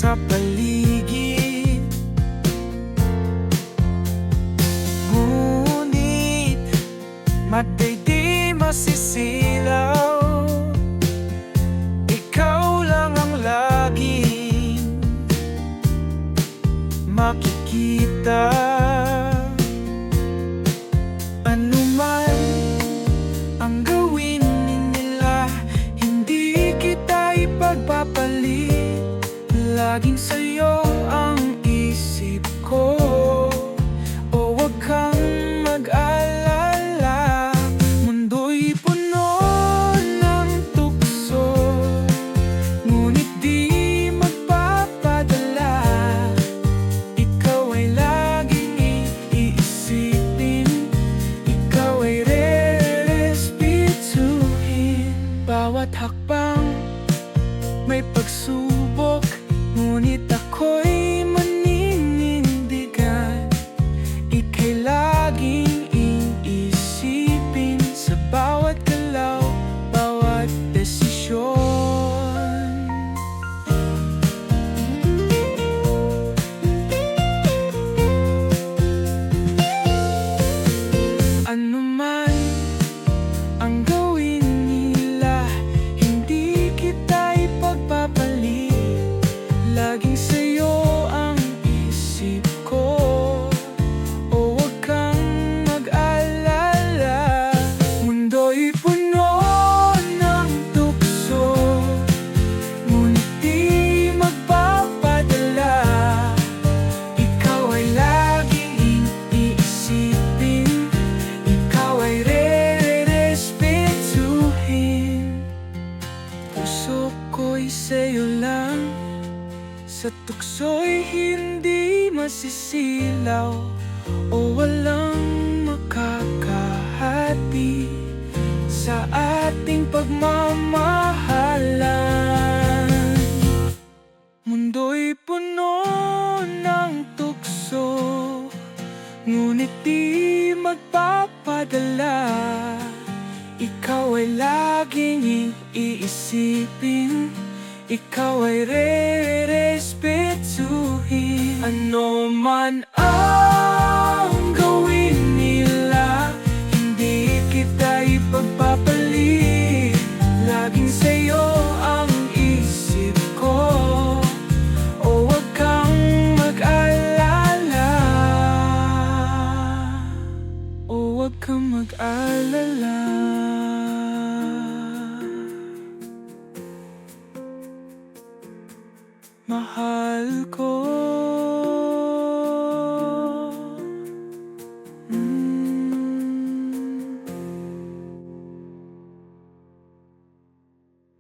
sa paligid. Ngunit mata'y di masisilaw, ikaw lang ang laging makikita. Ano man ang gawin nila, hindi kita ipagpapalit. Laging sa'yo ang isip ko. O wag kang mag-alala, mundo'y puno ng tukso, ngunit di magpapadala. Ikaw ay laging iisipin, ikaw ay re-respetuhin. Bawat hakbang may pagsubok, ngunit ako'y maninindigan. Ika'y laging iisipin sa bawat galaw, bawat desisyon. Ano man ang gawin nila, hindi kita ipagpapalit. Laging sa'yo ang isip ko. O wag kang mag-alala, mundo'y puno ng tukso, ngunit di magpapadala. Ikaw ay laging iisipin, ikaw ay re-respetuhin. Puso ko'y sa'yo lang, sa tukso'y hindi masisilaw, o walang makakahati sa ating pagmamahalan. Mundo'y puno ng tukso, ngunit di magpapadala. Ikaw ay laging iisipin, ikaw ay re-respetuhin. Ano man ang gawin nila, hindi kita ipagpapalit. Laging sa'yo ang isip ko. O wag kang mag-alala, o wag kang mag-alala. Mahal ko.